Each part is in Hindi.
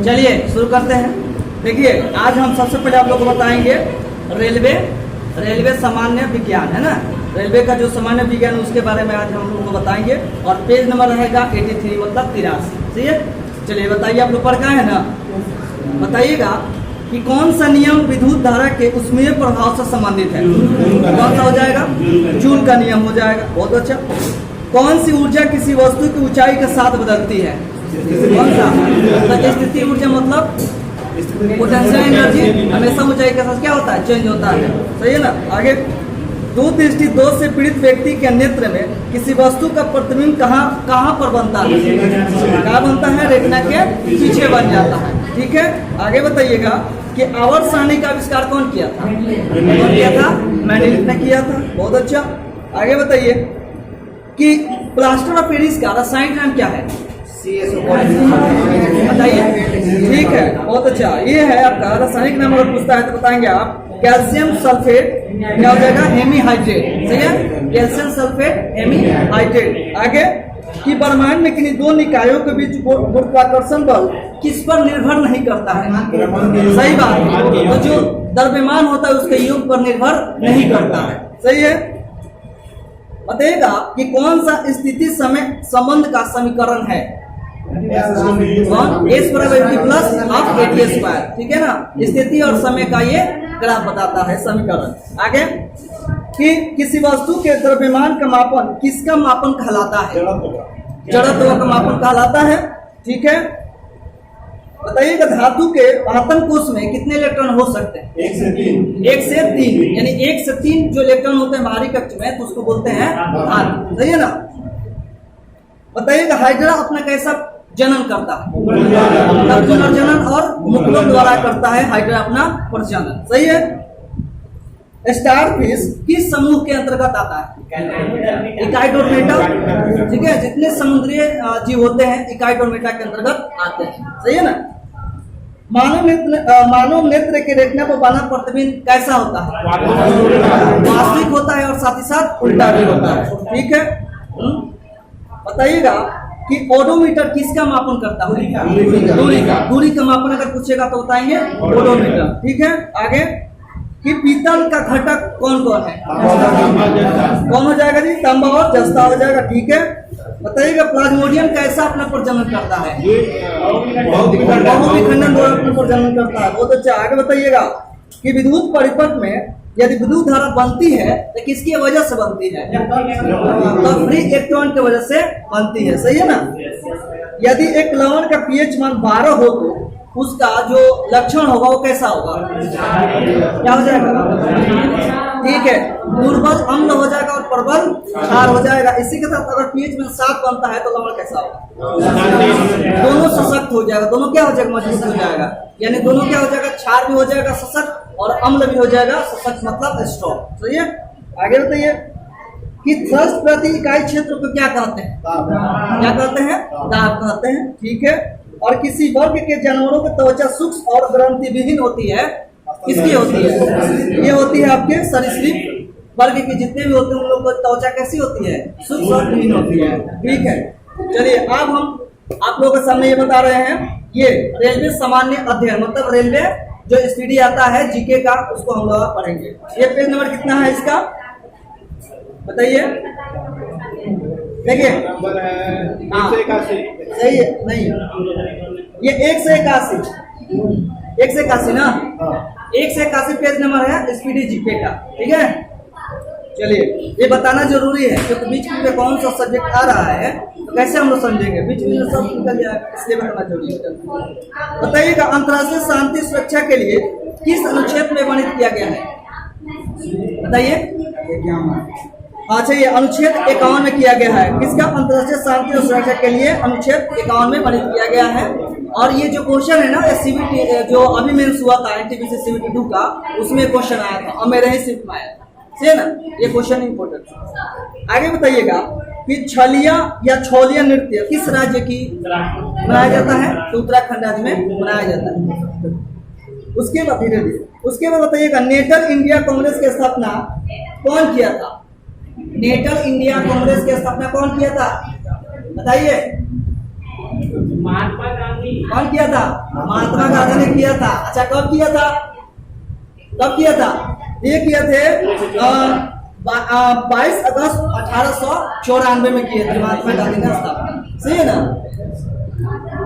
चलिए शुरू करते हैं। देखिए आज हम सबसे पहले आप लोग को बताएंगे रेलवे सामान्य विज्ञान है ना, रेलवे का जो सामान्य विज्ञान उसके बारे में आज हम लोग को बताएंगे। और पेज नंबर रहेगा 83 मतलब 83। ठीक है, चलिए बताइए आप लोग पढ़ का है ना, बताइएगा कि कौन सा नियम विद्युत धारा के ऊष्मीय प्रभाव से संबंधित है। कौन सा हो जाएगा? जूल का नियम हो जाएगा। बहुत अच्छा। कौन सी ऊर्जा किसी वस्तु की ऊंचाई के साथ बदलती है? कौन सा? स्थिति ऊर्जा मतलब पोटेंशियल एनर्जी हमेशा ऊंचाई के साथ क्या होता है? चेंज होता है। सही है ना। आगे, दो दृष्टि दोष से पीड़ित व्यक्ति के नेत्र में किसी वस्तु का प्रतिबिंब कहाँ पर बनता है? कहाँ बनता है? रेटिना के पीछे बन जाता है। ठीक है, आगे बताइएगा कि आवर्त सारणी का आविष्कार कौन किया था? कौन किया था? मेंडेलिव ने किया था। बहुत अच्छा। आगे बताइए कि प्लास्टर ऑफ पेरिस का रासायनिक नाम क्या है? बताइए। ठीक है, बहुत अच्छा। ये है आपका रासायनिक नाम। अगर पूछता है तो बताएंगे आप कैल्शियम सल्फेट क्या हो जाएगा? हेमीहाइड्रेट। सही है, कैल्शियम सल्फेट हेमीहाइड्रेट। आगे कि ब्रह्मांड में किन्हीं दो निकायों के बीच गुरुत्वाकर्षण बल किस पर निर्भर नहीं करता है? सही बात। तो जो द्रव्यमान होता है उसके योग पर निर्भर नहीं करता है। सही है। बताइएगा कि कौन सा स्थिति समय संबंध का समीकरण है? S plus half AT square. ठीक है ना, स्थिति और समय का ये ग्राफ बताता है समीकरण। आगे कि किसी वस्तु के द्रव्यमान का मापन किसका मापन कहलाता है? जड़त्व का मापन कहलाता है। ठीक है, बताइएगा धातु के आयतन कोश में कितने इलेक्ट्रॉन हो सकते हैं? 1 से 3। 1 से 3 यानी 1 से 3 जो इलेक्ट्रॉन होते हैं बाहरी कक्ष में तो उसको बोलते हैं धातु। सही है ना। बताइएगा हाइड्रा अपना कैसा जनन करता है? पुनर्जनन और मुकुलों द्वारा करता है हाइड्रा अपना प्रजनन। सही है। स्टारफिश किस समूह के अंतर्गत आता है? इकाइडोर्मेटा। ठीक है, जितने समुद्री जीव होते हैं इकाइडोर्मेटा के अंतर्गत आते हैं। सही है ना। मानव नेत्र के रेटिना पर बना प्रतिबिंब कैसा होता है? वास्तविक होता है और साथ ही साथ उल्टा भी होता है। ठीक है। बताइएगा कि ओडोमीटर किसका मापन करता है? दूरी का मापन अगर पूछेगा तो बताएंगे ओडोमीटर। ठीक है। आगे कि पीतल का घटक कौन कौन है? कौन हो जाएगा जी? तांबा और जस्ता हो जाएगा। ठीक है। बताइएगा प्लाज्मोडियम कैसा अपना प्रजनन करता है? बहुविखंडन द्वारा अपना प्रजनन करता है। बहुत अच्छा। आगे बताइएगा कि विद्युत परिपथ में यदि विद्युत धारा बनती है तो किसकी वजह से बनती है? तो फ्री इलेक्ट्रॉन की वजह से बनती है। सही है ना। यदि एक लवण का pH मान 12 हो तो उसका जो लक्षण होगा वो कैसा होगा? क्या हो जाएगा? ठीक है, दुर्बल अम्ल हो जाएगा और प्रबल क्षार हो जाएगा। इसी के साथ अगर pH में 7 बनता है तो लवण कैसा होगा? दोनों सशक्त हो जाएगा। दोनों क्या हो जाएगा? मजबूत हो जाएगा। यानी दोनों क्या हो जाएगा? क्षार भी हो जाएगा सशक्त और अम्ल भी हो जाएगा सशक्त मतलब स्ट्रॉन्ग। सही है। आगे बताइए कि थ्रस्ट प्रति इकाई क्षेत्र को क्या कहते हैं? क्या कहते हैं? दाब कहते हैं। ठीक है। और किसी वर्ग के जानवरों की त्वचा सूक्ष्म और ग्रंथि विहीन होती है। किसकी होती है? ये होती है आपके सरीसृप वर्ग के जितने भी होते हैं उन लोगों की त्वचा कैसी होती है? सूक्ष्म और विहीन होती है। ठीक है। चलिए अब हम आप लोगों के सामने ये बता रहे हैं ये रेलवे सामान्य अध्ययन मतलब रेलवे जो स्टडी आता है जीके का उसको हम लोग पढ़ेंगे। ये पेज नंबर कितना है इसका बताइए? देखिए सही है नहीं, ये 181 ना, 181 पेज नंबर है स्पीडी जीके का। ठीक है। चलिए ये बताना जरूरी है क्योंकि बीच में कौन सा सब्जेक्ट आ रहा है तो कैसे हम लोग समझेंगे? बीच में सब निकल जाएगा, इसलिए बताना जरूरी है। बताइएगा अंतर्राष्ट्रीय शांति सुरक्षा के लिए किस अनुच्छेद में वर्णित किया गया है? बताइए। अच्छा, ये अनुच्छेद 51 में किया गया है। किसका? अंतर्राष्ट्रीय शांति और सुरक्षा के लिए अनुच्छेद 51 में वर्णित किया गया है। और ये जो क्वेश्चन है ना CBT जो अभी मेंस हुआ था NTPC CBT 2 का, उसमें क्वेश्चन आया था और मेरे ही शिफ्ट में आया था। सही है ना, ये क्वेश्चन इंपोर्टेंट है। आगे बताइएगा कि छलिया या छोलिया नृत्य किस राज्य की मनाया जाता है? तो उत्तराखंड राज्य में मनाया जाता है। उसके बाद धीरे धीरे उसके बाद बताइएगा नेटल इंडिया कांग्रेस की स्थापना कौन किया था? नेटल इंडिया कांग्रेस की स्थापना कौन किया था? बताइए। महात्मा गांधी। कौन किया था? महात्मा गांधी ने किया था। अच्छा, कब किया था? कब किया था? ये किए थे 22 अगस्त 1894 में किए थे महात्मा गांधी ने स्थापना। सही है ना?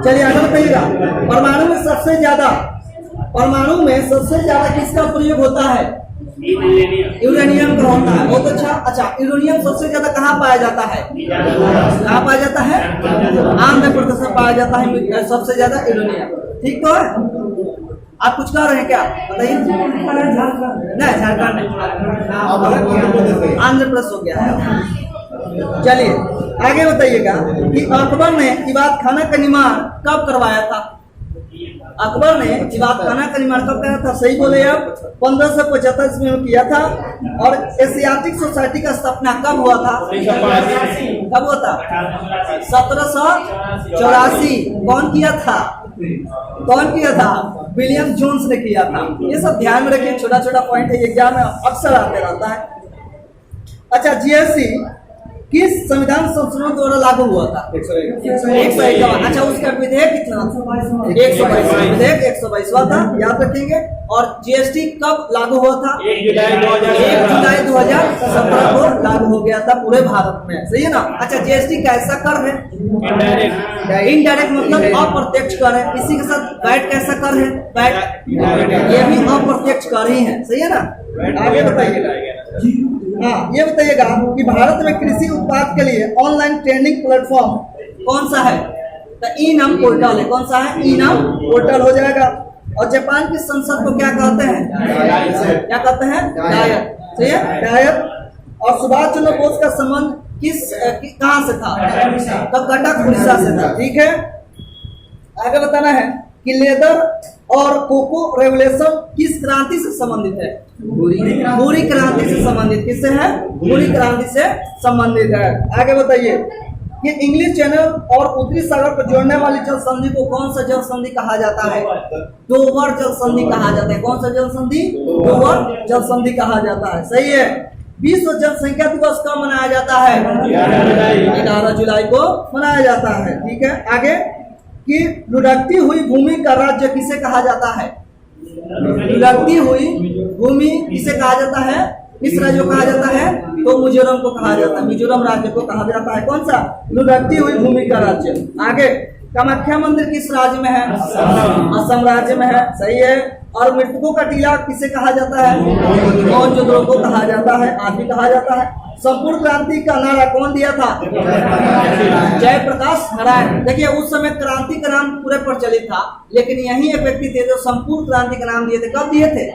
चलिए आगे बताइएगा। परमाणु में सबसे ज्यादा किसका प्रयोग होता है? यूरेनियम का होता है। बहुत अच्छा। अच्छा, यूरेनियम सबसे ज्यादा कहाँ पाया जाता है? कहाँ पाया जाता है? आंध्र प्रदेश में पाया जाता है सबसे ज्यादा यूरेनियम। ठीक तो है? आप कुछ कह रहे हैं क्या? बताइए। नहीं, झारखंड नहीं, आंध्र प्रदेश हो गया है। चलिए आगे बताइएगा कि अकबर ने इबादत खाना का निर्माण कब करवाया था? अकबर ने इबादत खाना का निर्माण कब कराया था? सही बोले आप। 1575 में किया था। और एशियाटिक सोसाइटी का स्थापना कब हुआ था? कब हुआ था? 1784। कौन किया था? कौन किया था? विलियम जोन्स ने किया था। ये सब ध्यान में रखिए, छोटा छोटा पॉइंट है, एग्जाम में अक्सर आते रहता है। अच्छा, जीएसटी किस संविधान संशोधन द्वारा लागू हुआ था? 151। अच्छा, उसका विधेयक कितना था? 122। विधेयक 122वां था, याद रखेंगे। और जीएसटी कब लागू हुआ था? 1 जुलाई 2017 को लागू हो गया था पूरे भारत में। सही है ना? अच्छा, जीएसटी कैसा कर है? इनडायरेक्ट मतलब अप्रत्यक्ष कर है। इसी के साथ वैट कैसा कर है? वैट ये भी अप्रत्यक्ष कर ही है। सही है ना? आगे बताइएगा। हाँ, ये बताइएगा कि भारत में कृषि उत्पाद के लिए ऑनलाइन ट्रेंडिंग प्लेटफॉर्म कौन सा है? तो ई नाम पोर्टल है। कौन सा है? ई नाम पोर्टल हो जाएगा। और जापान की संसद को क्या कहते हैं? क्या कहते हैं? डायट। सही है, डायट। और सुभाष चंद्र बोस का संबंध कहाँ से था? तो कटक उड़ीसा से था। ठीक है, आगे बताना है कि लेदर और कोको रेवोल्यूशन किस क्रांति से संबंधित है? भूरी क्रांति से संबंधित। किससे है? भूरी क्रांति से संबंधित है। आगे बताइए कि इंग्लिश चैनल और उत्तरी सागर को जोड़ने वाली जल संधि को कौन सा जल संधि कहा जाता है? डोवर जल संधि कहा जाता है। कौन सा जल संधि? डोवर जल संधि कहा जाता है। सही है। विश्व जनसंख्या दिवस कब मनाया जाता है? 11 जुलाई को मनाया जाता है। ठीक है, आगे कि लुढ़कती हुई भूमि का राज्य किसे कहा जाता है? लुढ़कती हुई भूमि किसे कहा जाता है? किस राज्य को कहा जाता है? तो मिजोरम को कहा जाता है। मिजोरम राज्य को कहा जाता है। कौन सा? लुढ़कती हुई भूमि का राज्य। आगे, कामाख्या मंदिर किस राज्य में है? असम राज्य में है। सही है। और मृतकों का टीला किसे कहा जाता है? मोहनजोदड़ो को कहा जाता है। आज भी कहा जाता है। संपूर्ण क्रांति का नारा कौन दिया था? जयप्रकाश नारायण। देखिए, उस समय क्रांति का नाम पूरे प्रचलित था, लेकिन यही एक व्यक्ति थे जो संपूर्ण क्रांति का नाम दिए थे। कब दिए थे?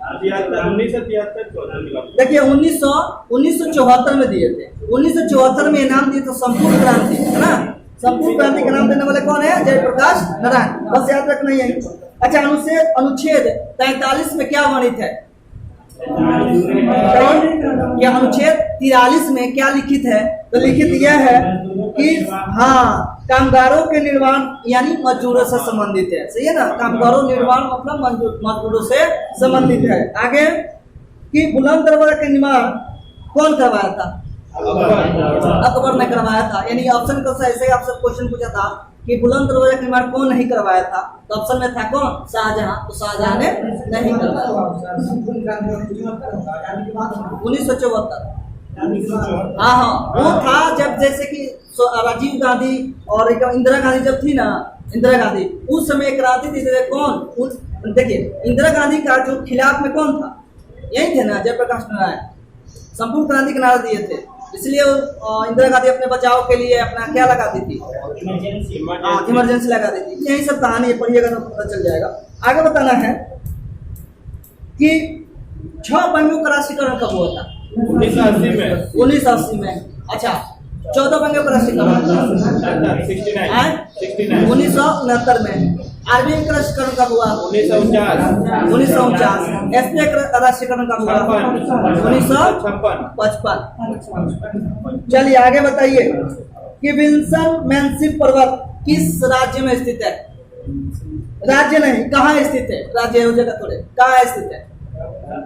1973। देखिए, 1974 में दिए थे। 1974 में नाम दिए तो संपूर्ण क्रांति, है ना? संपूर्ण क्रांति का नाम देने वाले कौन है? जयप्रकाश नारायण। बस याद रखना ही है। अच्छा, अनुच्छेद 43 में क्या वर्णित है? या अनुच्छेद 43 में क्या लिखित है? तो लिखित यह है कि हाँ, कामगारों के निर्माण यानी मजदूरों से संबंधित है। सही है ना? कामगारों निर्माण मतलब मजदूरों से संबंधित है। आगे कि बुलंद दरवाजा का निर्माण कौन करवाया था? अकबर ने करवाया था। यानी ऑप्शन का ऐसे ही आपसे क्वेश्चन पूछा था कि बुलंद दरवाजा का निर्माण कौन नहीं करवाया था? तो ऑप्शन में था कौन? शाहजहां। तो शाहजहां ने नहीं करवाया। 1974। हाँ, वो था जब जैसे कि राजीव गांधी और इंदिरा गांधी जब थी ना, इंदिरा गांधी उस समय क्रांति थी। कौन? देखिए, इंदिरा गांधी का जो खिलाफ में कौन था? यही थे ना, जयप्रकाश नारायण। संपूर्ण क्रांति का नारा दिए थे, इसलिए इंदिरा गांधी अपने बचाव के लिए अपना क्या लगा दी थी? इमरजेंसी लगा दी थी। यही सब कहानी है, पढ़िएगा तो पता चल जाएगा। आगे बताना है कि 6 बंगों का राष्ट्रीयकरण कब हुआ था? 1980 में। अच्छा, 14 बंगों का राष्ट्रीयकरण 1969 में। आरबीआई का राष्ट्रीयकरण कब हुआ? 1949। एसबीआई का राष्ट्रीयकरण कब हुआ? 1955। चलिए आगे बताइए कि विल्सन मैनशिप पर्वत किस राज्य में स्थित है? राज्य नहीं, कहाँ स्थित है? राज्य हो जगह थोड़े, कहाँ स्थित है?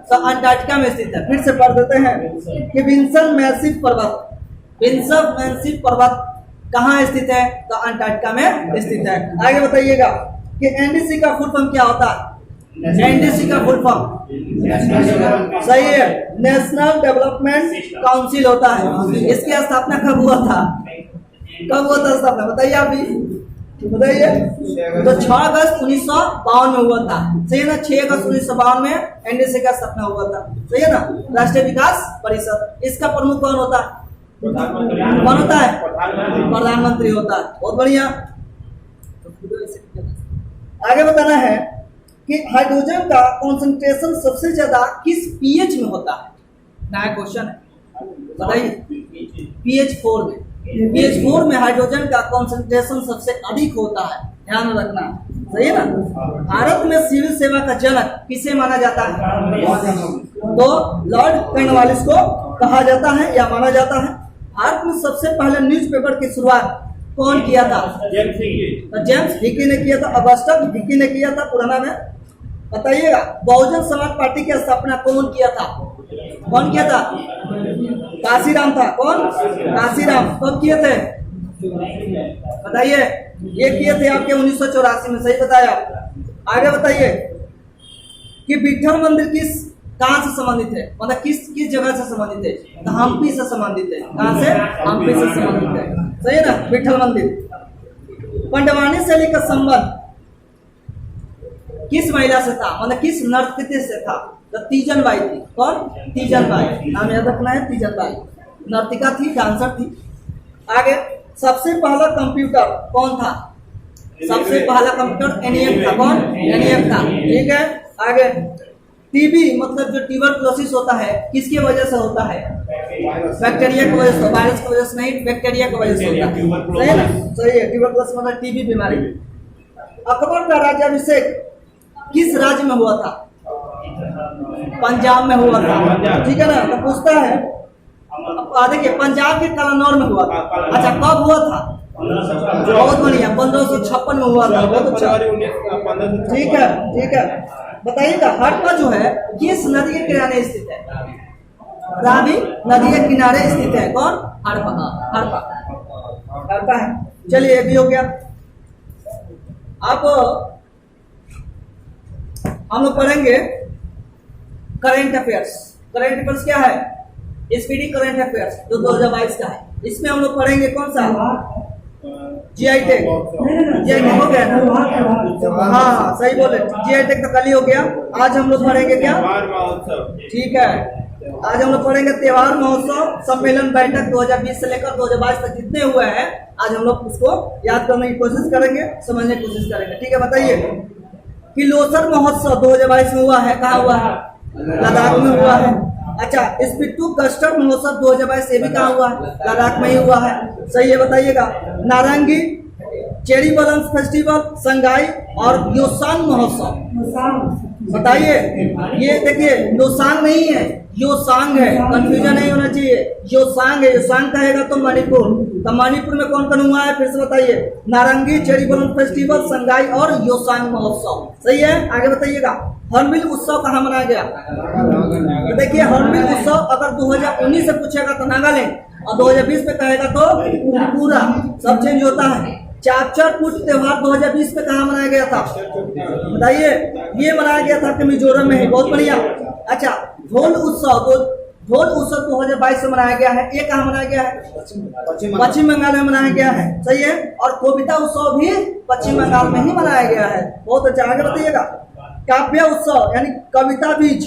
तो अंटार्कटिका में स्थित है। फिर से पढ़ देते हैं कि विल्सन मैनशिप पर्वत कहाँ स्थित है? तो अंटार्कटिका में स्थित है। आगे बताइएगा कि एनडीसी का फुल फॉर्म क्या होता है? एनडीसी का फुल फॉर्म सही है, नेशनल डेवलपमेंट काउंसिल होता है। इसकी स्थापना कब हुआ था? कब हुआ था स्थापना? बताइए आप भी बताइए। तो 6 अगस्त 1952 में हुआ था, सही है ना। 6 अगस्त 1952 में एनडीसी का स्थापना हुआ था, सही है ना। राष्ट्रीय विकास परिषद, इसका प्रमुख कौन होता है? कौन होता है? प्रधानमंत्री होता है। बहुत बढ़िया। आगे बताना है कि हाइड्रोजन का कॉन्सेंट्रेशन सबसे ज्यादा किस पीएच में होता है? नया क्वेश्चन है, बताइए। पीएच 4 में। पीएच 4 में हाइड्रोजन का कॉन्सेंट्रेशन सबसे अधिक होता है, ध्यान रखना, सही है ना। भारत में सिविल सेवा का जनक किसे माना जाता है? तो लॉर्ड कॉर्नवालिस को कहा जाता है या माना जाता है। भारत में सबसे पहले न्यूज़पेपर की शुरुआत कौन किया था? तो जेम्स हिकी ने किया था, अगस्टस हिकी ने किया था पुराना में। बताइएगा बहुजन समाज पार्टी की स्थापना कौन किया था? कौन किया था? काशीराम था। कौन? काशीराम। कब किए थे? बताइए। ये किए थे आपके 1984 में, सही बताया। आगे बताइए कि विठल मंदिर कहाँ से संबंधित है? मतलब किस जगह से संबंधित है? तो हम्पी से संबंधित है। कहाँ से? हम्पी से संबंधित है, सही है ना, विठल मंदिर। पंडवानी शैली का संबंध किस महिला से था? मतलब किस नर्तकी से था? तो तीजन बाई थी। कौन? तीजन बाई, नाम याद रखना है, तीजन बाई। नर्तिका थी, डांसर थी। आगे सबसे पहला कंप्यूटर कौन था? सबसे पहला कंप्यूटर एनियक था। कौन? एनियक था, ठीक है। आगे टीबी मतलब जो ट्यूबरकुलोसिस होता है किसकी वजह से होता है? बैक्टीरिया की वजह से, वायरस की वजह से नहीं, बैक्टीरिया की वजह से होता है, सही है ना। सही है, ट्यूबरकुलोसिस मतलब टीबी बीमारी। अकबर का राज्याभिषेक किस राज्य में हुआ था? पंजाब में हुआ था, ठीक है ना। तो पूछता है, देखिए पंजाब के कलानौर में हुआ था। अच्छा, कब हुआ था? बहुत बढ़िया, 1556 में हुआ था। बहुत अच्छा, ठीक है, ठीक है। बताइएगा हड़प्पा जो है किस नदी के किनारे स्थित है? रावी नदी के किनारे स्थित है। कौन? हड़प्पा। हड़प्पा है। चलिए, ये भी हो गया। अब हम लोग पढ़ेंगे करंट अफेयर्स। करंट अफेयर्स क्या है? स्पीडी करंट अफेयर्स जो 2022 का है। इसमें हम लोग पढ़ेंगे कौन सा? GI take. जीआई टेक हो गया ना? हाँ, सही बोले। जीआई टेक तो कल ही हो गया। आज हम लोग पढ़ेंगे क्या? ठीक है, आज हम लोग पढ़ेंगे त्योहार महोत्सव सम्मेलन बैठक 2020 से लेकर 2022 तक जितने हुए हैं, आज हम लोग उसको याद करने की कोशिश करेंगे, समझने की कोशिश करेंगे, ठीक है। बताइए कि लोसर महोत्सव 2022 में हुआ है, कहाँ हुआ है? लद्दाख में हुआ है। अच्छा, स्पिट्टू कस्टर्ड महोत्सव 2022 से भी कहाँ हुआ है? लद्दाख में ही हुआ है, सही है। बताइएगा नारंगी, चेरी ब्लॉसम फेस्टिवल, संगाई और योसांग महोत्सव। बताइए, ये देखिए लोसांग नहीं है, योसांग है, कंफ्यूजन नहीं होना चाहिए। योसांग है, योसांग कहेगा तो मणिपुर। तो मणिपुर में कौन कौन हुआ है फिर से बताइए? नारंगी, चेरी ब्लॉसम फेस्टिवल, संगाई और योसांग महोत्सव, सही है। आगे बताइएगा हॉर्नबिल उत्सव कहाँ मनाया गया? तो देखिए हॉर्नबिल उत्सव अगर 2019 से पूछेगा तो नागालैंड, और 2020 में कहेगा तो पूरा, सब चेंज होता है। चापचर कुछ त्योहार 2020 में कहाँ मनाया गया था? बताइए। ये मनाया गया था कि मिजोरम में है, बहुत बढ़िया। अच्छा, ढोल उत्सव 2022 से मनाया गया है, ये कहाँ मनाया गया है? पश्चिम बंगाल में मनाया गया है, सही है। और कोबिता उत्सव भी पश्चिम बंगाल में ही मनाया गया है, बहुत अच्छा। आगे बताइएगा काव्य उत्सव यानी कविता बीज,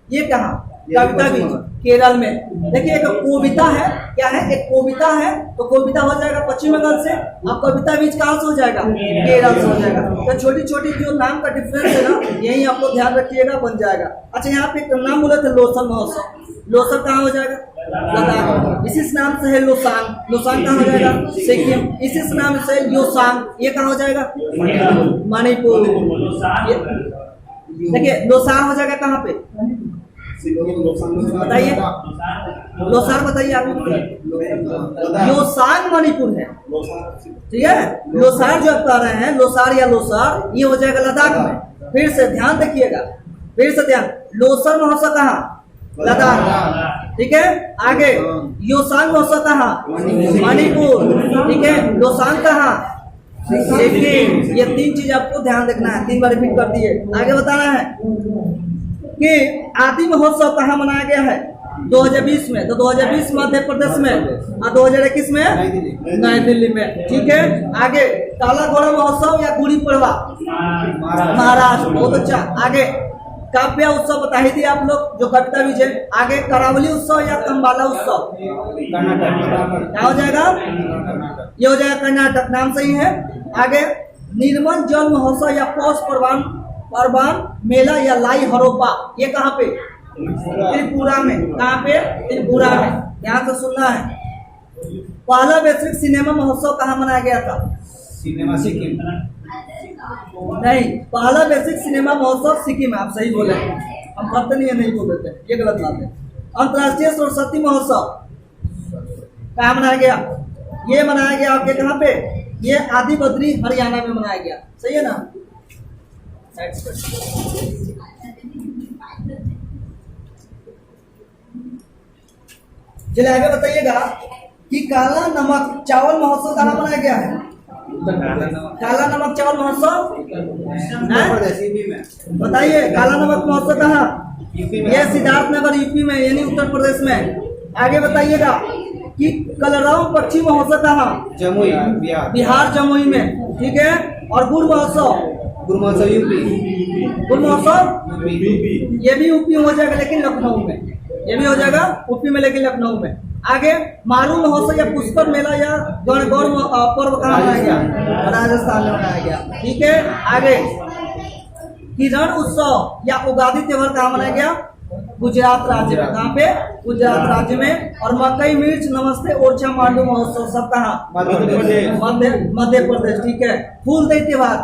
ये कहाँ? कविता बीज केरल में। देखिए एक कोविता है, क्या है? एक कोविता है, तो कोविता हो जाएगा पश्चिम बंगाल से, अब कविता बीज कहाँ से हो जाएगा? केरल से हो जाएगा। तो छोटी छोटी जो नाम का डिफरेंस है ना, यही आप लोग ध्यान रखिएगा, बन जाएगा। अच्छा, यहाँ पे एक नाम बोले थे लोसर महोत्सव, लोसर कहाँ हो जाएगा? लद्दाख। इसी नाम से है लोसांग, लोसांग कहाँ हो जाएगा? सिक्किम। इसी नाम से योसांग, ये कहाँ हो जाएगा? मणिपुर। देखिए लोसार हो जाएगा कहाँ पे? बताइए, लोसार बताइए आप। योसांग मणिपुर है, ठीक है। लोसार जो आप कह रहे हैं, लोसार या लोसार, ये हो जाएगा लद्दाख में। फिर से ध्यान देखिएगा, फिर से ध्यान। लोसर महोत्सव कहाँ? लद्दाख। ठीक है, आगे योसांग महोत्सव कहाँ? मणिपुर। ठीक है, लोसांग कहाँ? सिक्किम। ये 3 चीज आपको ध्यान रखना है, 3 बार रिपीट कर दिए। आगे बताना है कि आदि महोत्सव कहाँ मनाया गया है? 2020 में। तो 2020 मध्य प्रदेश में और 2021 में नई दिल्ली में। ठीक है, आगे काला घोड़ा महोत्सव या गुड़ी पड़वा? महाराष्ट्र। बहुत अच्छा। आगे काव्य उत्सव बता ही दिए आप लोग, जो कविता विजय। आगे करावली उत्सव या कंबाला उत्सव? क्या हो जाएगा? ये हो जाएगा कर्नाटक। नाम सही है। आगे निर्मल जल महोत्सव या पौष परवान मेला या लाई हरोपा, ये कहाँ पे? त्रिपुरा में। कहाँ पे? त्रिपुरा में। ध्यान से सुनना है। पहला वैश्विक सिनेमा महोत्सव कहाँ मनाया गया था? सिनेमा सिक्किम नहीं, पहला वैश्विक सिनेमा महोत्सव सिक्किम। आप सही बोले, हम पता नहीं है, नहीं बोल देते, ये गलत बात है। अंतर्राष्ट्रीय सरस्वती महोत्सव कहाँ मनाया गया? ये मनाया गया आपके कहाँ पे? ये आदि बद्री हरियाणा में मनाया गया। सही है ना? चलिए आगे बताइएगा कि काला नमक चावल महोत्सव कहाँ मनाया गया है? काला नमक चावल महोत्सव बताइए। काला नमक महोत्सव कहाँ? ये सिद्धार्थनगर यूपी में, यानी उत्तर प्रदेश में। आगे बताइएगा कि कलरव पक्षी महोत्सव कहाँ? जमुई बिहार, जमुई में। ठीक है, और गुड़ महोत्सव यूपी। गुड़ महोत्सव ये भी यूपी हो जाएगा, लेकिन लखनऊ में। ये भी हो जाएगा यूपी में, लेकिन लखनऊ में। आगे मारू महोत्सव या पुष्कर मेला या गणगौर पर्व कहाँ मनाया गया? राजस्थान में मनाया गया। ठीक है, आगे किरण उत्सव या उगादी त्योहार कहाँ मनाया गया? गुजरात राज्य में। कहाँ पे? गुजरात राज्य में। और मकई मिर्च नमस्ते ओरछा मांडू महोत्सव सब कहाँ? मध्य प्रदेश। ठीक है, फूलदेई त्योहार?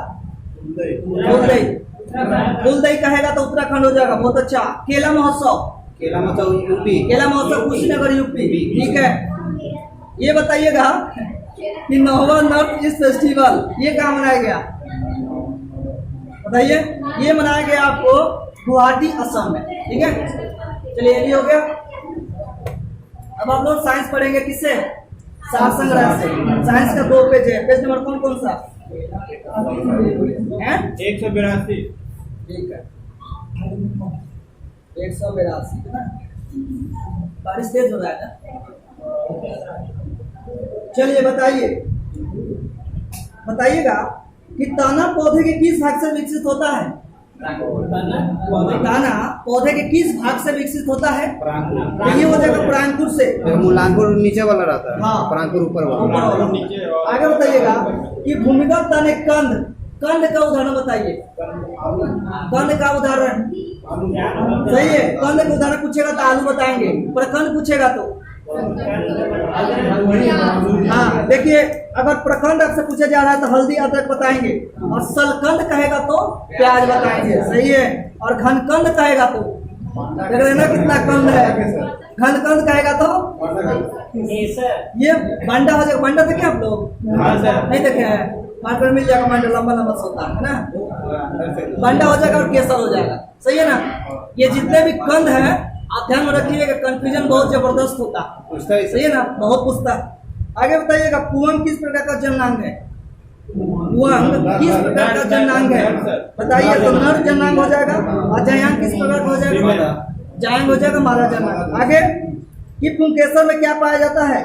फूलदेई कहेगा तो उत्तराखंड हो जाएगा। बहुत अच्छा। केला महोत्सव? केला महोत्सव कुशीनगर यूपी। ठीक है, ये बताइएगा कि 9वां नॉर्थ ईस्ट फेस्टिवल ये कहाँ मनाया गया? बताइए। ये मनाया गया आपको गुवाहाटी, असम में। ठीक है, चलिए ये भी हो गया। अब आप लोग साइंस पढ़ेंगे किससे? सार संग्रह से। साइंस का 2 पेज है। पेज नंबर कौन कौन सा है? 182। ठीक है, 182 है ना? बारिश तेज हो रहा है ना? चलिए बताइएगा कि ताना पौधे के किस भाग से विकसित होता है? ताना पौधे के किस भाग से विकसित होता है? ये हो जाएगा परांकुर से। मूलांकुर नीचे वाला रहता है। हाँ, परांकुर ऊपर वाला। आगे बताइएगा कि भूमिगत तने कंद का उदाहरण बताइए। कंद का उदाहरण सही है। कंद का उदाहरण पूछेगा तो आलू बताएंगे, प्रखंड पूछेगा तो हाँ देखिए, अगर प्रखंड आपसे पूछा जा रहा है तो हल्दी अदरक बताएंगे, और सलकंद कहेगा तो प्याज बताएंगे। सही है। और घनकंद कहेगा तो देख रहे ना कितना कंद है। घनकंद कहेगा तो ये बंडा हो जाएगा। बंडा देखे आप लोग? नहीं देखे हैं? मार्केट में मिल जाएगा बंडा, लंबा लंबा होता है ना। बंडा हो जाएगा और केसर हो जाएगा। सही है ना? ये जितने भी कंद है आप ध्यान में रखिएगा, कंफ्यूजन बहुत जबरदस्त होता है। सही है ना? बहुत पूछता। आगे बताइएगा पुअंग किस प्रकार का जननांग है? पुअंग किस प्रकार का जननांग है बताइए। तो नर जननांग हो जाएगा। और जयांग किस प्रकार का हो जाएगा? जयांग हो जाएगा मादा जननांग। आगे कि पुंकेसर में क्या पाया जाता है?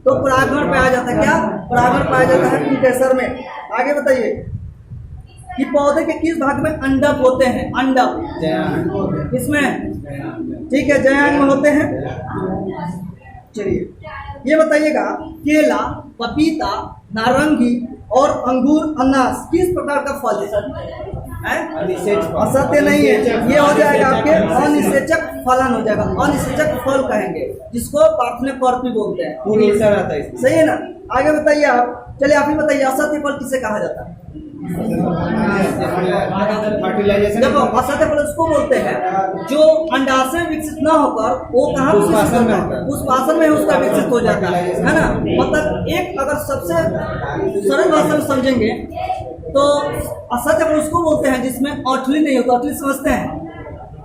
तो परागण पाया जाता है। क्या परागण पाया जाता है पुंकेसर में? आगे बताइए कि पौधे के किस भाग में अंडक होते हैं? अंडक किसमें? ठीक है, जयांग में होते हैं। चलिए ये बताइएगा केला, पपीता, नारंगी और अंगूर, अनानास किस प्रकार का फल है? असत्य नहीं है। ये हो जाएगा आपके अनिषेचक फलन हो जाएगा। अनिषेचक फल कहेंगे जिसको पार्थनेय पर्पी बोलते हैं। सही है ना? आगे बताइए आप। चलिए आप ही बताइए असत्य फल किसे कहा जाता है? देखो असत्य फल उसको बोलते हैं जो अंडाशय में विकसित न होकर वो कहाँ पुष्पासन में उसका विकसित हो जाता है ना। मतलब एक अगर सबसे सरल भाषा में समझेंगे तो असत्य फल उसको बोलते हैं जिसमें औठली नहीं होता। औठली समझते हैं?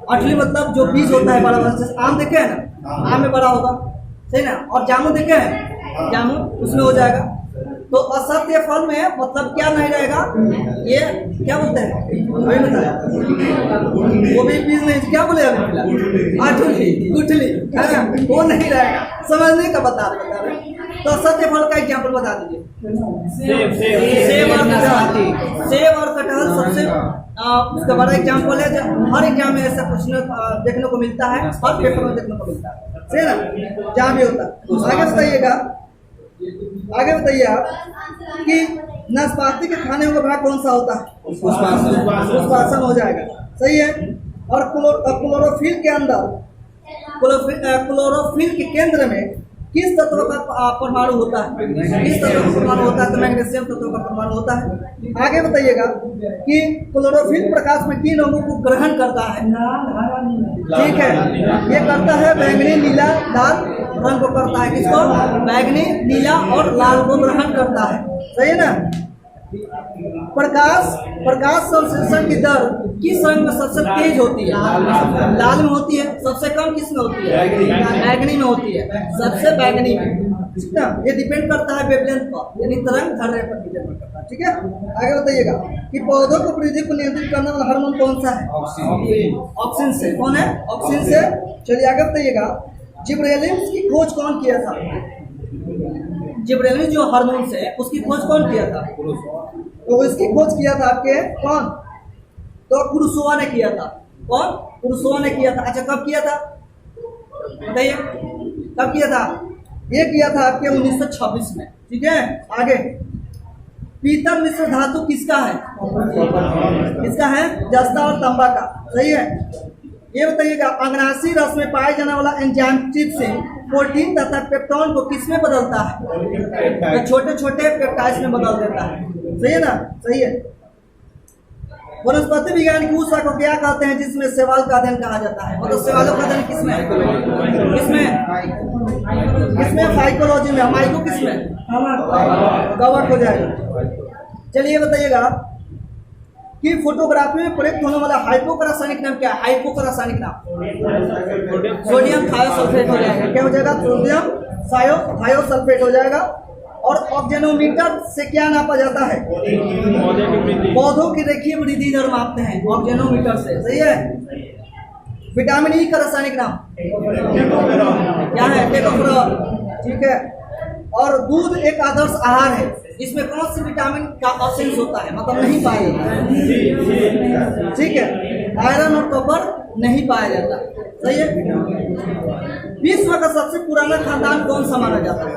अठली मतलब जो बीज होता है बड़ा बड़ा, जैसे आम देखे हैं ना, आम में बड़ा होगा, सही ना। और जामुन देखे हैं, जामुन उसमें हो जाएगा। तो असत्य फल में मतलब क्या नहीं रहेगा, ये क्या बोलते हैं, वही बताया, वो भी बीज नहीं, क्या बोले अभी, आठुली गुठली, वो नहीं रहेगा, समझने का बता रहे। तो असत्य फल का एग्जाम्पल बता दीजिए। सेब और कटहल, सेब और कटहल सबसे उसका बड़ा एग्जाम्पल है, जो हर एग्जाम में ऐसा क्वेश्चन देखने को मिलता है, हर पेपर में देखने को मिलता है, सही ना, जहाँ भी होता है। आगे बताइएगा, आगे बताइए आप कि नाशपाती के खाने का भाग कौन सा होता है, पुष्पासन हो जाएगा, सही है। और क्लोरोफिल के अंदर, क्लोरोफिल के केंद्र में किस तत्व का परमाणु होता है, किस तत्व का परमाणु होता है, तो मैग्नीशियम तत्व का परमाणु होता है। आगे बताइएगा कि क्लोरोफिल प्रकाश में किन रंगों को ग्रहण करता है, ठीक है, ये करता है बैंगनी, नीला, लाल रंग को करता है, किसको, बैंगनी, नीला और लाल को ग्रहण करता है, सही है ना। प्रकाश संश्लेषण की दर किस रंग में सबसे तेज होती है, लाल में होती है, सबसे कम किस में होती है, बैंगनी में होती है, सबसे बैंगनी में, ठीक है। ये डिपेंड करता है वेवलेंथ पर, यानी तरंग दैर्ध्य पर डिपेंड करता है, ठीक है। आगे बताइएगा कि पौधों को वृद्धि को नियंत्रित करने वाला हार्मोन कौन सा है, ऑक्सिन से, कौन है, ऑक्सिन से। चलिए आगे बताइएगा, जिब्रेलिन्स की खोज कौन किया था, जिब्रेलिन जो हार्मोन है उसकी खोज कौन किया था, तो इसकी खोज किया था आपके कौन, तो कुरुसोवा ने किया था, कौन, कुरुसोवा ने किया था। अच्छा कब किया था बताइए, कब किया था, ये किया था आपके 1926 में, ठीक है। आगे, पीतल मिश्र धातु किसका है, किसका है, जस्ता और तांबा का, सही है। ये बताइएगा, अग्नाशी रस में पाए जाने वाला एंजाइम ट्रिप्सिन प्रोटीन तथा पेप्टोन को किस में बदलता है, तो छोटे छोटे पेप्टाइड्स में बदल देता है, सही है ना, सही है। वनस्पति विज्ञान की उस शाखा को क्या कहते हैं जिसमें शैवाल का अध्ययन कहा जाता है, मतलब शैवालों का अध्ययन किसमें, किसमें फाइकोलॉजी में, माइको किसमें, कवर हो जाएगा। चलिए बताइएगा कि फोटोग्राफी में प्रयुक्त होने वाला हाइपो का रासायनिक नाम क्या है, हाइपो का रासायनिक नाम, सोडियम थायोसल्फेट हो जाएगा, क्या हो जाएगा, सोडियम थायोसल्फेट हो जाएगा। और ऑक्जेनोमीटर से क्या नापा जाता है, पौधों की रेखीय वृद्धि दर मापते हैं ऑक्जेनोमीटर से, सही है। विटामिन ई का रासायनिक नाम क्या है, टेकोफेरॉल, ठीक है। और दूध एक आदर्श आहार है, इसमें कौन सी विटामिन का ऑब्सेंस होता है, मतलब नहीं पाया जाता है, ठीक है। आयरन और कॉपर नहीं पाया जाता, सही है। विश्व का सबसे पुराना खानदान कौन सा माना जाता है,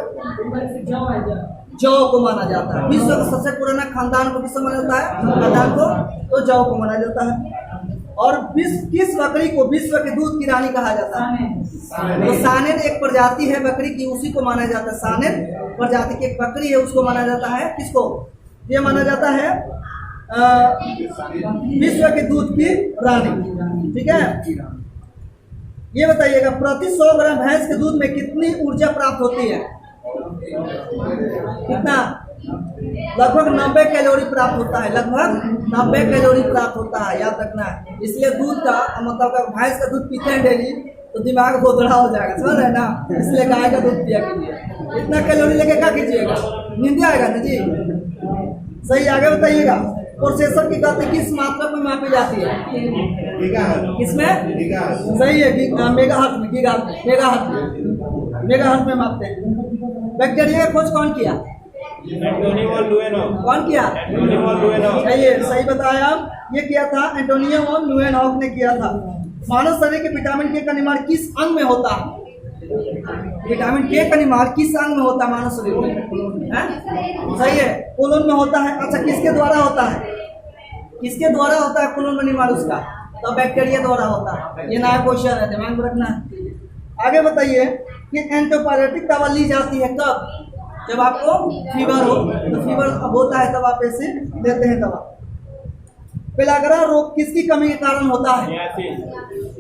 जौ को माना जाता है। विश्व का सबसे पुराना खानदान को किस माना जाता है, खानदान को, तो जौ को माना जाता है। और किस बकरी को विश्व के दूध की रानी कहा जाता है, तो सानेन एक प्रजाति है बकरी की, उसी को माना जाता है, सानेन प्रजाति की एक बकरी है, उसको माना जाता है, किसको, ये माना जाता है विश्व के दूध की रानी, ठीक है। ये बताइएगा, प्रति 100 ग्राम भैंस के दूध में कितनी ऊर्जा प्राप्त होती है, कितना, लगभग 90 कैलोरी प्राप्त होता है, लगभग 90 कैलोरी प्राप्त होता है, याद रखना है। इसलिए दूध का मतलब अगर भैंस का दूध पीते हैं डेली तो दिमाग खोदड़ा हो जाएगा, समझ रहे हैं ना, इसलिए गाय का दूध पिया कीजिए, इतना कैलोरी लेके क्या कीजिएगा, नींद आएगा ना जी, सही। आगे बताइएगा, प्रोसेसर की गति किस मात्रा में मापी जाती है, किसमें, सही है, मेगाहर्ट्ज में, मेगाहर्ट्ज में मापते हैं। बैक्टीरिया का खोज कौन किया, कौन किया, सही बताया, ये किया था एंटोनियो वॉन ल्यूएनहॉफ ने किया था। मानव शरीर के विटामिन के का निर्माण किस अंग में होता है, विटामिन के का निर्माण किस अंग में होता है मानव शरीर में, सही है, कोलन में होता है। अच्छा किसके द्वारा होता है, किसके द्वारा होता है कोलन में निर्माण उसका, तो बैक्टीरिया द्वारा होता है। ये नया क्वेश्चन है, दिमाग में रखना है। आगे बताइए कि एंटीबायोटिक दवा ली जाती है कब, जब आपको फीवर हो, तो फीवर होता है तब आप ऐसे लेते हैं दवा। पेलाग्रा रोग किसकी कमी के कारण होता है,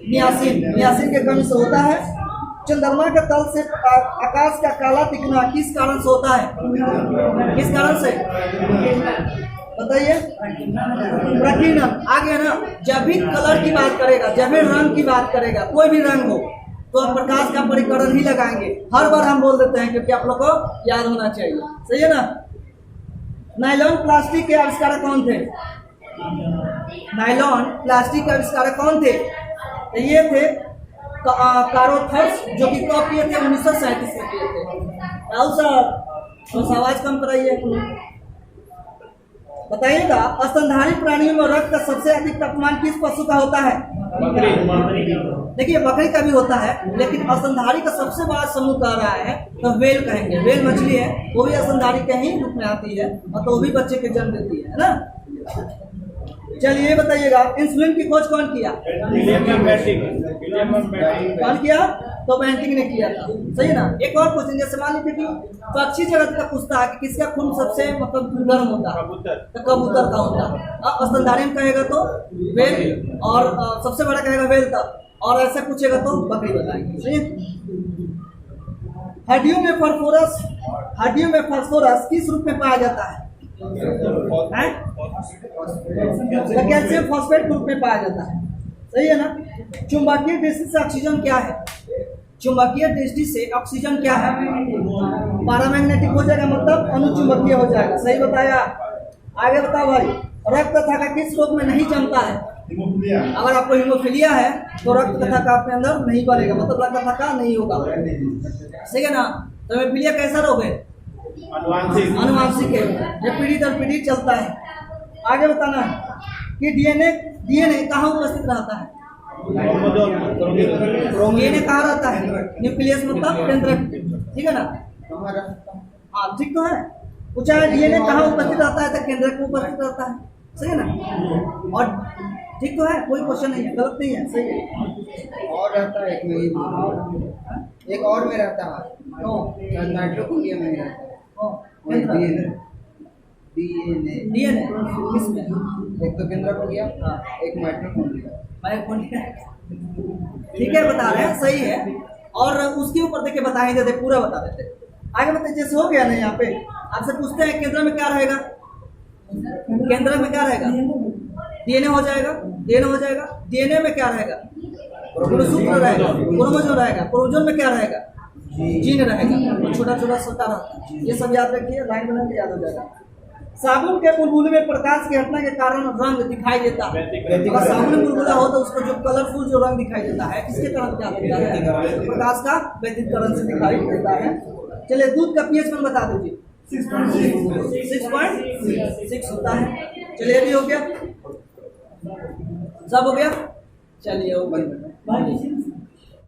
नियासिन के कमी से होता है। चंद्रमा के तल से आकाश का काला दिखना किस कारण से होता है, किस कारण से बताइए प्रकीर्णन आ गया ना। जब भी कलर की बात करेगा, जब भी रंग की बात करेगा, कोई भी रंग हो तो हम प्रकाश का परिकरण ही लगाएंगे। हर बार हम बोल देते हैं क्योंकि आप लोग को याद होना चाहिए, सही है ना। नायलॉन प्लास्टिक के आविष्कारक कौन थे? नायलॉन प्लास्टिक के आविष्कारक कौन थे? तो ये थे कारोथर्स, जो कि कब किए थे? 1937 में किए थे। राहुल सर बस आवाज कम कराइए। बताइएगा, स्तनधारी प्राणियों में रक्त का सबसे अधिक तापमान किस पशु का होता है? देखिए बकरी का भी होता है, लेकिन स्तनधारी का सबसे बड़ा समूह कह रहा है तो वेल कहेंगे। वेल मछली है, वो भी स्तनधारी के ही रूप में आती है और तो वो भी बच्चे के जन्म देती है ना। चलिए बताइएगा, इंसुलिन की खोज कौन किया? कौन किया? तो बेंटिंग ने किया था, सही है ना। एक और क्वेश्चन, जैसे मान लीजिए कि पक्षी जगत का पूछता है कि किसका खून सबसे मतलब गर्म होता है, तो कबूतर का होता है। स्तनधारी में कहेगा तो वेल, और सबसे बड़ा कहेगा वेल तब, और ऐसे पूछेगा तो बकरी बताएंगे, सही है। हड्डियों में फास्फोरस किस रूप में पाया जाता है? कैल्शियम फॉस्फेट के रूप में पाया जाता है, सही है ना। चुंबकीय दृष्टि से ऑक्सीजन क्या है? चुंबकीय दृष्टि से ऑक्सीजन क्या है? पैरामैग्नेटिक हो जाएगा, मतलब अनुचुंबकीय हो जाएगा, सही बताया। आगे बताओ भाई, रक्त कथाका किस रोग में नहीं जमता है? अगर आपको हीमोफीलिया है तो रक्त कथाका आपके अंदर नहीं बढ़ेगा, मतलब रक्त कथाका नहीं होगा, सही है ना। तो हीमोफीलिया कैसा रोग है? अनुवांशिक है, ये पीढ़ी दर पीढ़ी चलता है। आगे बताना है कि डीएनए कहाँ उपस्थित रहता है? डीएनए कहाँ रहता है? न्यूक्लियस मतलब केंद्रक, ठीक है ना। हाँ ठीक तो है, पूछा है डीएनए कहाँ उपस्थित रहता है, तो केंद्रक में उपस्थित रहता है, सही है ना। और ठीक तो है, कोई क्वेश्चन नहीं है, गलत नहीं है, सही है। और रहता है एक और में रहता है, नाइट्रोकोलिया में रहता है। डीएनए किसमें? एक तो केंद्रकोलिया, एक माइटोकॉन्ड्रिया। ठीक है, बता रहे हैं, सही है। और उसके ऊपर देखिए बता ही देते, पूरा बता देते। आगे बताइए, जैसे हो गया ना, यहाँ पे आपसे पूछते हैं केंद्र में क्या रहेगा? केंद्र में क्या रहेगा? डीएनए हो जाएगा, डीएनए हो जाएगा। डीएनए में क्या रहेगा? गुणसूत्र रहेगा, क्रोमोसोम रहेगा। क्रोमोसोम में क्या रहेगा? जीन रहेगा, छोटा छोटा सोता रहता है। ये सब याद रखिए, लाइन बना के याद हो जाएगा। साबुन के बुलबुले में प्रकाश की घटना के कारण रंग दिखाई देता है। अगर साबुन में बुलबुला हो तो उसको जो कलरफुल जो रंग दिखाई देता है, किसके कारण क्या देता है? प्रकाश का व्यतिकरण से दिखाई देता है। चलिए, दूध का पीएच मान बता दीजिए। 6.6 होता है। चलिए, ये भी हो गया, सब हो गया। चलिए वो बंद।